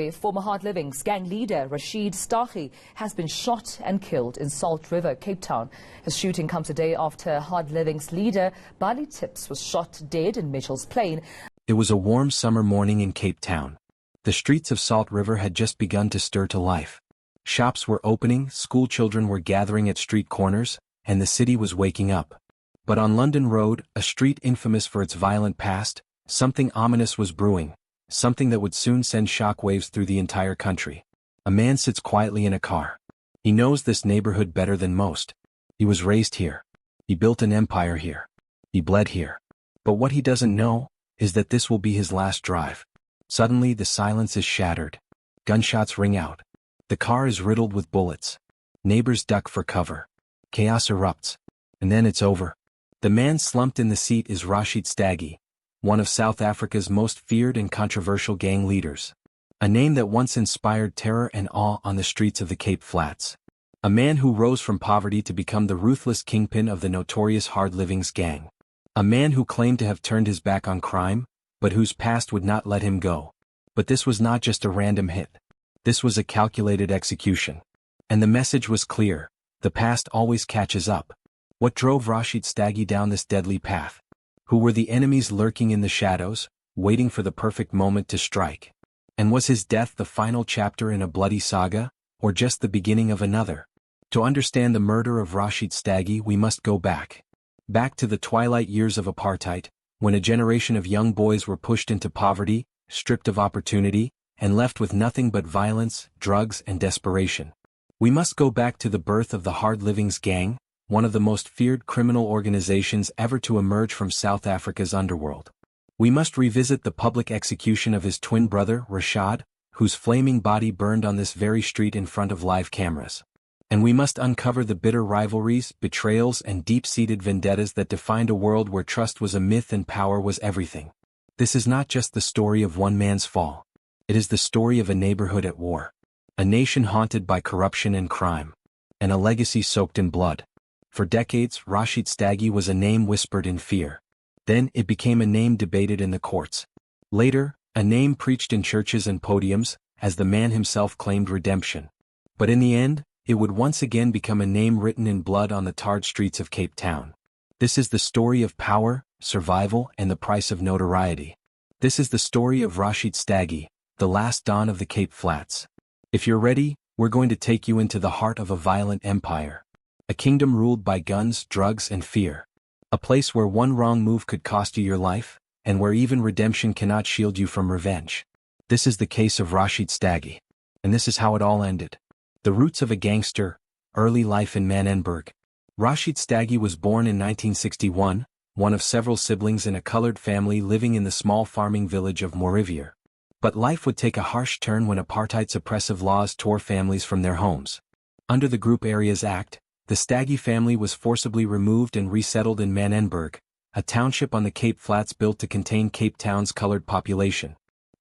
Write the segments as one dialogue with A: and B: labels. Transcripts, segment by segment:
A: Today, former Hard Living's gang leader Rashied Staggie has been shot and killed in Salt River, Cape Town. His shooting comes a day after Hard Living's leader Bali Tips was shot dead in Mitchell's Plain.
B: It was a warm summer morning in Cape Town. The streets of Salt River had just begun to stir to life. Shops were opening, school children were gathering at street corners, and the city was waking up. But on London Road, a street infamous for its violent past, something ominous was brewing. Something that would soon send shockwaves through the entire country. A man sits quietly in a car. He knows this neighborhood better than most. He was raised here. He built an empire here. He bled here. But what he doesn't know is that this will be his last drive. Suddenly the silence is shattered. Gunshots ring out. The car is riddled with bullets. Neighbors duck for cover. Chaos erupts. And then it's over. The man slumped in the seat is Rashied Staggie, one of South Africa's most feared and controversial gang leaders. A name that once inspired terror and awe on the streets of the Cape Flats. A man who rose from poverty to become the ruthless kingpin of the notorious Hard Living's gang. A man who claimed to have turned his back on crime, but whose past would not let him go. But this was not just a random hit. This was a calculated execution. And the message was clear: the past always catches up. What drove Rashied Staggie down this deadly path? Who were the enemies lurking in the shadows, waiting for the perfect moment to strike? And was his death the final chapter in a bloody saga, or just the beginning of another? To understand the murder of Rashied Staggie, we must go back. Back to the twilight years of apartheid, when a generation of young boys were pushed into poverty, stripped of opportunity, and left with nothing but violence, drugs, and desperation. We must go back to the birth of the Hard Living's gang, one of the most feared criminal organizations ever to emerge from South Africa's underworld. We must revisit the public execution of his twin brother, Rashad, whose flaming body burned on this very street in front of live cameras. And we must uncover the bitter rivalries, betrayals, and deep-seated vendettas that defined a world where trust was a myth and power was everything. This is not just the story of one man's fall. It is the story of a neighborhood at war. A nation haunted by corruption and crime. And a legacy soaked in blood. For decades, Rashied Staggie was a name whispered in fear. Then it became a name debated in the courts. Later, a name preached in churches and podiums, as the man himself claimed redemption. But in the end, it would once again become a name written in blood on the tarred streets of Cape Town. This is the story of power, survival, and the price of notoriety. This is the story of Rashied Staggie, the last dawn of the Cape Flats. If you're ready, we're going to take you into the heart of a violent empire. A kingdom ruled by guns, drugs, and fear. A place where one wrong move could cost you your life, and where even redemption cannot shield you from revenge. This is the case of Rashied Staggie. And this is how it all ended. The roots of a gangster, early life in Manenberg. Rashied Staggie was born in 1961, one of several siblings in a colored family living in the small farming village of Morivier. But life would take a harsh turn when apartheid's oppressive laws tore families from their homes. Under the Group Areas Act, the Staggie family was forcibly removed and resettled in Manenberg, a township on the Cape Flats built to contain Cape Town's colored population.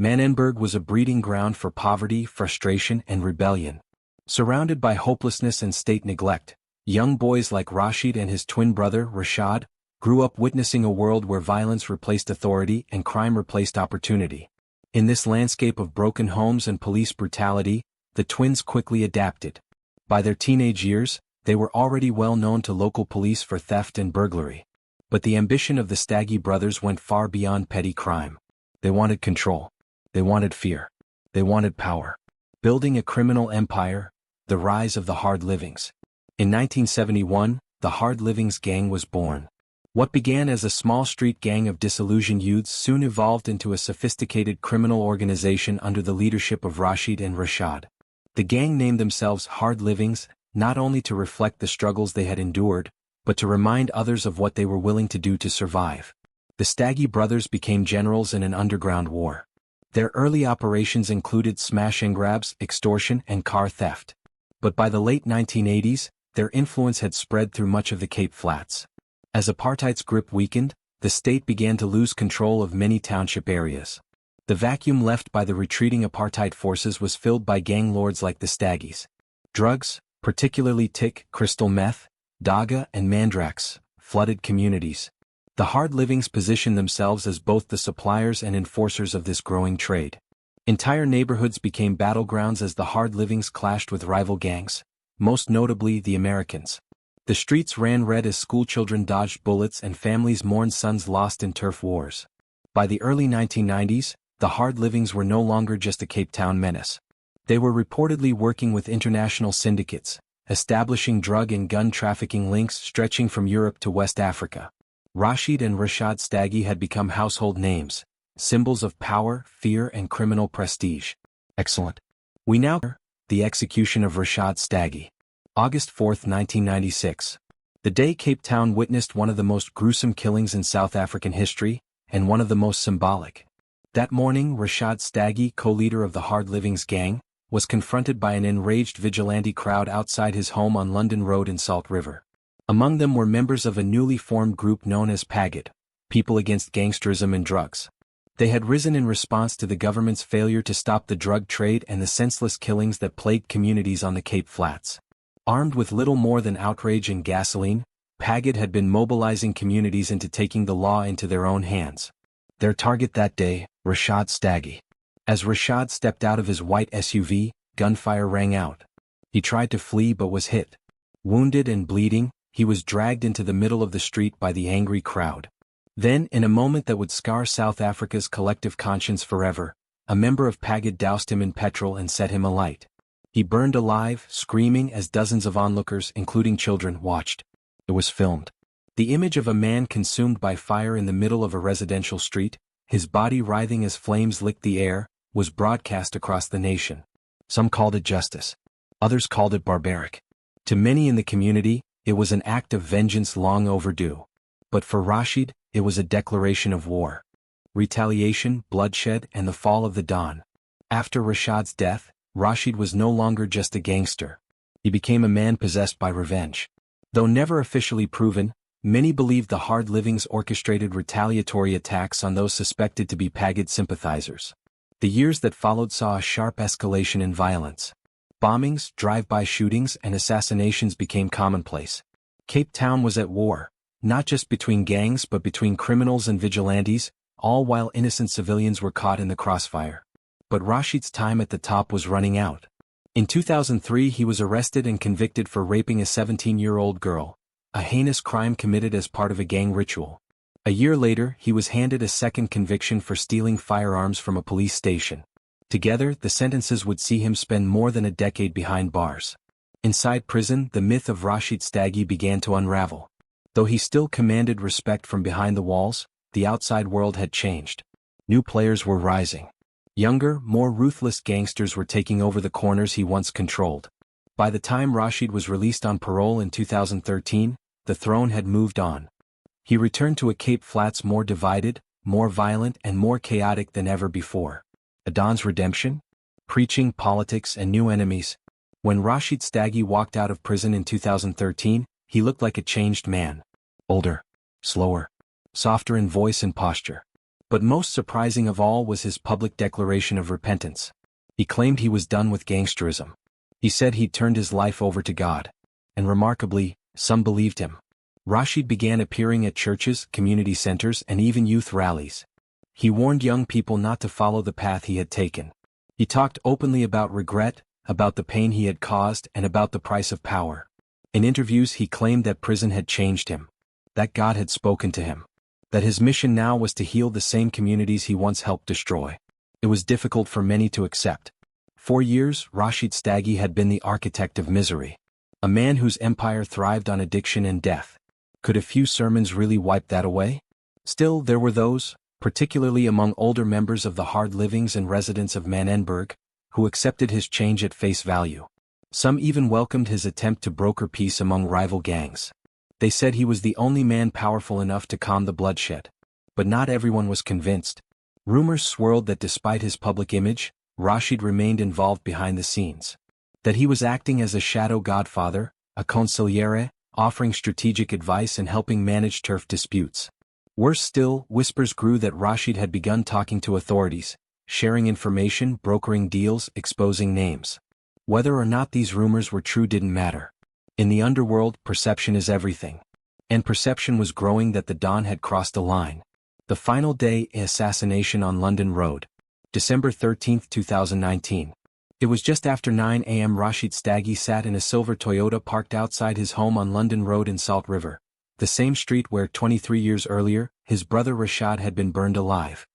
B: Manenberg was a breeding ground for poverty, frustration, and rebellion. Surrounded by hopelessness and state neglect, young boys like Rashied and his twin brother, Rashad, grew up witnessing a world where violence replaced authority and crime replaced opportunity. In this landscape of broken homes and police brutality, the twins quickly adapted. By their teenage years, they were already well known to local police for theft and burglary. But the ambition of the Staggie brothers went far beyond petty crime. They wanted control. They wanted fear. They wanted power. Building a criminal empire, the rise of the Hard Livings. In 1971, the Hard Livings gang was born. What began as a small street gang of disillusioned youths soon evolved into a sophisticated criminal organization under the leadership of Rashied and Rashad. The gang named themselves Hard Livings, not only to reflect the struggles they had endured, but to remind others of what they were willing to do to survive. The Staggie brothers became generals in an underground war. Their early operations included smash and grabs, extortion, and car theft. But by the late 1980s, their influence had spread through much of the Cape Flats. As apartheid's grip weakened, the state began to lose control of many township areas. The vacuum left by the retreating apartheid forces was filled by gang lords like the Staggies. Drugs, particularly tick, crystal meth, daga, and mandrax, flooded communities. The Hard Livings positioned themselves as both the suppliers and enforcers of this growing trade. Entire neighborhoods became battlegrounds as the hard livings clashed with rival gangs, most notably the Americans. The streets ran red as schoolchildren dodged bullets and families mourned sons lost in turf wars. By the early 1990s, the hard livings were no longer just a Cape Town menace. They were reportedly working with international syndicates, establishing drug and gun trafficking links stretching from Europe to West Africa. Rashied and Rashied Staggie had become household names, symbols of power, fear, and criminal prestige. Excellent. We now the execution of Rashied Staggie. August 4, 1996. The day Cape Town witnessed one of the most gruesome killings in South African history, and one of the most symbolic. That morning, Rashied Staggie, co-leader of the Hard Livings gang, was confronted by an enraged vigilante crowd outside his home on London Road in Salt River. Among them were members of a newly formed group known as PAGAD, People Against Gangsterism and Drugs. They had risen in response to the government's failure to stop the drug trade and the senseless killings that plagued communities on the Cape Flats. Armed with little more than outrage and gasoline, PAGAD had been mobilizing communities into taking the law into their own hands. Their target that day, Rashied Staggie. As Rashad stepped out of his white SUV, gunfire rang out. He tried to flee but was hit. Wounded and bleeding, he was dragged into the middle of the street by the angry crowd. Then, in a moment that would scar South Africa's collective conscience forever, a member of PAGAD doused him in petrol and set him alight. He burned alive, screaming as dozens of onlookers, including children, watched. It was filmed. The image of a man consumed by fire in the middle of a residential street, his body writhing as flames licked the air, was broadcast across the nation. Some called it justice. Others called it barbaric. To many in the community, it was an act of vengeance long overdue. But for Rashied, it was a declaration of war. Retaliation, bloodshed, and the fall of the Don. After Rashad's death, Rashied was no longer just a gangster. He became a man possessed by revenge. Though never officially proven, many believed the Hard Livings orchestrated retaliatory attacks on those suspected to be PAGAD sympathizers. The years that followed saw a sharp escalation in violence. Bombings, drive-by shootings, and assassinations became commonplace. Cape Town was at war, not just between gangs but between criminals and vigilantes, all while innocent civilians were caught in the crossfire. But Rashied's time at the top was running out. In 2003 he was arrested and convicted for raping a 17-year-old girl, a heinous crime committed as part of a gang ritual. A year later, he was handed a second conviction for stealing firearms from a police station. Together, the sentences would see him spend more than a decade behind bars. Inside prison, the myth of Rashied Staggie began to unravel. Though he still commanded respect from behind the walls, the outside world had changed. New players were rising. Younger, more ruthless gangsters were taking over the corners he once controlled. By the time Rashied was released on parole in 2013, the throne had moved on. He returned to a Cape Flats more divided, more violent, and more chaotic than ever before. A Don's redemption? Preaching, politics, and new enemies. When Rashied Staggie walked out of prison in 2013, he looked like a changed man. Older, slower, softer in voice and posture. But most surprising of all was his public declaration of repentance. He claimed he was done with gangsterism. He said he'd turned his life over to God. And remarkably, some believed him. Rashied began appearing at churches, community centers, and even youth rallies. He warned young people not to follow the path he had taken. He talked openly about regret, about the pain he had caused, and about the price of power. In interviews he claimed that prison had changed him. That God had spoken to him. That his mission now was to heal the same communities he once helped destroy. It was difficult for many to accept. For years, Rashied Staggie had been the architect of misery. A man whose empire thrived on addiction and death. Could a few sermons really wipe that away? Still, there were those, particularly among older members of the Hard Livings and residents of Manenberg, who accepted his change at face value. Some even welcomed his attempt to broker peace among rival gangs. They said he was the only man powerful enough to calm the bloodshed. But not everyone was convinced. Rumors swirled that despite his public image, Rashied remained involved behind the scenes. That he was acting as a shadow godfather, a consigliere, offering strategic advice and helping manage turf disputes. Worse still, whispers grew that Rashied had begun talking to authorities, sharing information, brokering deals, exposing names. Whether or not these rumors were true didn't matter. In the underworld, perception is everything. And perception was growing that the Don had crossed a line. The final day, Assassination on London Road. December 13, 2019. It was just after 9 a.m. Rashied Staggie sat in a silver Toyota parked outside his home on London Road in Salt River, the same street where 23 years earlier, his brother Rashad had been burned alive.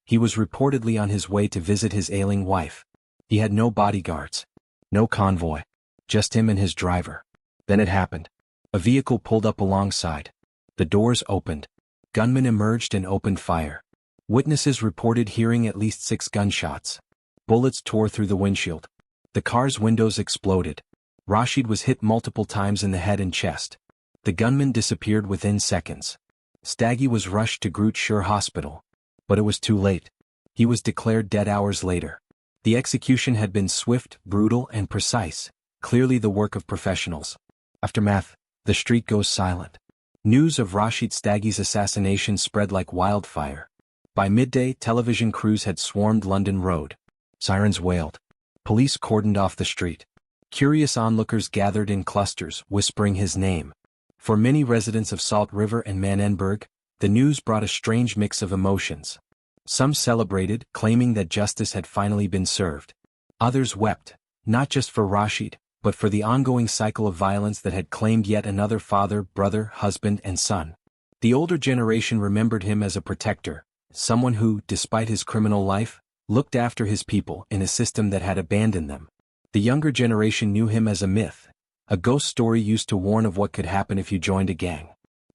B: He was reportedly on his way to visit his ailing wife. He had no bodyguards, no convoy, just him and his driver. Then it happened. A vehicle pulled up alongside. The doors opened. Gunmen emerged and opened fire. Witnesses reported hearing at least 6 gunshots. Bullets tore through the windshield. The car's windows exploded. Rashied was hit multiple times in the head and chest. The gunman disappeared within seconds. Staggie was rushed to Groote Schuur Hospital. But it was too late. He was declared dead hours later. The execution had been swift, brutal, and precise, clearly the work of professionals. Aftermath, the street goes silent. News of Rashied Staggie's assassination spread like wildfire. By midday, television crews had swarmed London Road. Sirens wailed. Police cordoned off the street. Curious onlookers gathered in clusters, whispering his name. For many residents of Salt River and Manenberg, the news brought a strange mix of emotions. Some celebrated, claiming that justice had finally been served. Others wept, not just for Rashied, but for the ongoing cycle of violence that had claimed yet another father, brother, husband, and son. The older generation remembered him as a protector, someone who, despite his criminal life, looked after his people in a system that had abandoned them. The younger generation knew him as a myth, a ghost story used to warn of what could happen if you joined a gang.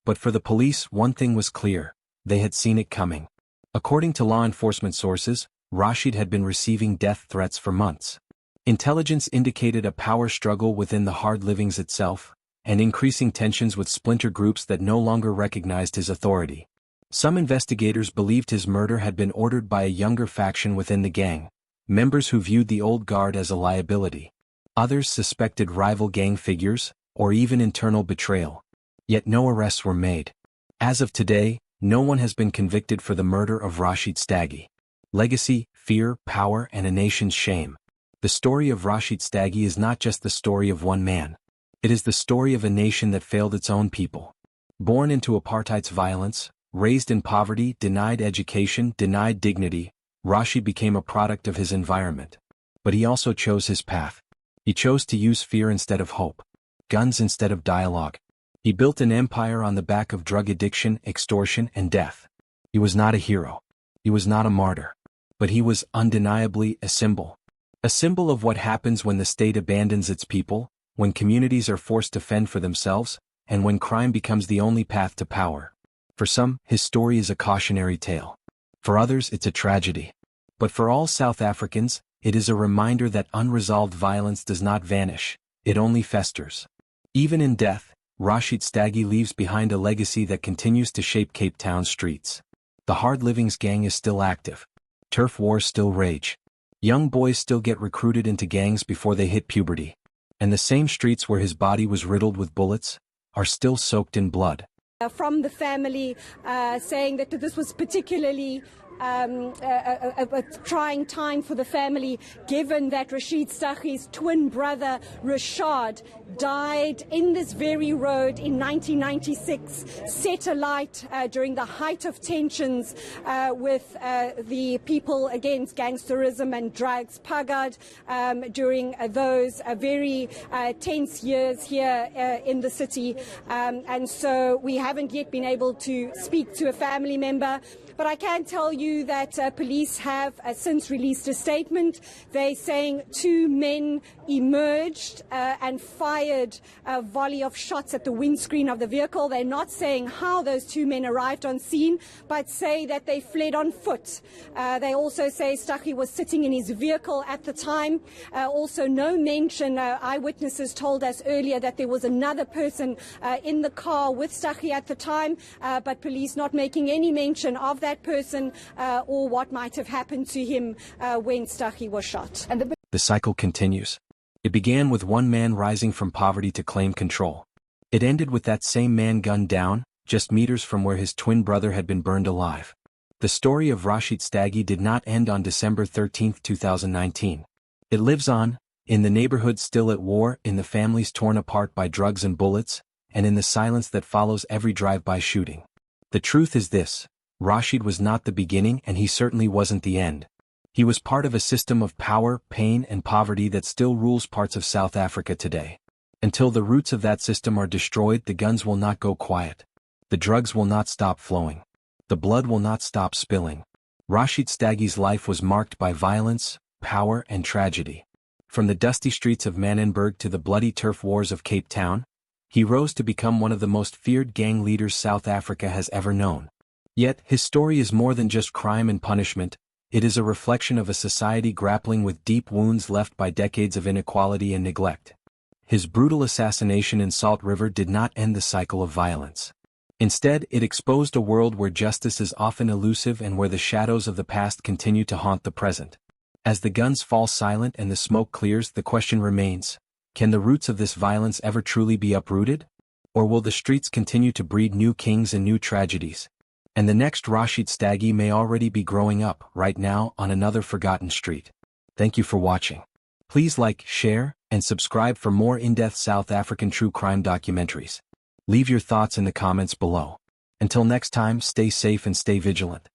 B: But for the police, one thing was clear: they had seen it coming. According to law enforcement sources, Rashied had been receiving death threats for months. Intelligence indicated a power struggle within the hard livings itself, and increasing tensions with splinter groups that no longer recognized his authority. Some investigators believed his murder had been ordered by a younger faction within the gang, members who viewed the old guard as a liability. Others suspected rival gang figures, or even internal betrayal. Yet no arrests were made. As of today, no one has been convicted for the murder of Rashied Staggie. Legacy, fear, power, and a nation's shame. The story of Rashied Staggie is not just the story of one man. It is the story of a nation that failed its own people. Born into apartheid's violence, raised in poverty, denied education, denied dignity, Rashied became a product of his environment. But he also chose his path. He chose to use fear instead of hope, guns instead of dialogue. He built an empire on the back of drug addiction, extortion, and death. He was not a hero. He was not a martyr. But he was undeniably a symbol. A symbol of what happens when the state abandons its people, when communities are forced to fend for themselves, and when crime becomes the only path to power. For some, his story is a cautionary tale. For others, it's a tragedy. But for all South Africans, it is a reminder that unresolved violence does not vanish, it only festers. Even in death, Rashied Staggie leaves behind a legacy that continues to shape Cape Town's streets. The Hard Livings gang is still active. Turf wars still rage. Young boys still get recruited into gangs before they hit puberty. And the same streets where his body was riddled with bullets are still soaked in blood.
C: From the family, saying that this was particularly a trying time for the family, given that Rashied Staggie's twin brother Rashad died in this very road in 1996, set alight during the height of tensions with the people against gangsterism and drugs, PAGAD, during those very tense years here in the city. And so we haven't yet been able to speak to a family member. But I can tell you that police have since released a statement. They're saying 2 men emerged and fired a volley of shots at the windscreen of the vehicle. They're not saying how those 2 men arrived on scene, but say that they fled on foot. They also say Staggie was sitting in his vehicle at the time. Also no mention, eyewitnesses told us earlier that there was another person in the car with Staggie at the time, but police not making any mention of that person or what might have happened to him when Staggie was shot. And
B: the cycle continues. It began with one man rising from poverty to claim control. It ended with that same man gunned down, just meters from where his twin brother had been burned alive. The story of Rashied Staggie did not end on December 13, 2019. It lives on, in the neighborhood still at war, in the families torn apart by drugs and bullets, and in the silence that follows every drive-by shooting. The truth is this: Rashied was not the beginning and he certainly wasn't the end. He was part of a system of power, pain, and poverty that still rules parts of South Africa today. Until the roots of that system are destroyed, the guns will not go quiet. The drugs will not stop flowing. The blood will not stop spilling. Rashied Staggie's life was marked by violence, power, and tragedy. From the dusty streets of Manenberg to the bloody turf wars of Cape Town, he rose to become one of the most feared gang leaders South Africa has ever known. Yet, his story is more than just crime and punishment. It is a reflection of a society grappling with deep wounds left by decades of inequality and neglect. His brutal assassination in Salt River did not end the cycle of violence. Instead, it exposed a world where justice is often elusive and where the shadows of the past continue to haunt the present. As the guns fall silent and the smoke clears, the question remains, can the roots of this violence ever truly be uprooted? Or will the streets continue to breed new kings and new tragedies? And the next Rashied Staggie may already be growing up, right now, on another forgotten street. Thank you for watching. Please like, share, and subscribe for more in-depth South African true crime documentaries. Leave your thoughts in the comments below. Until next time, stay safe and stay vigilant.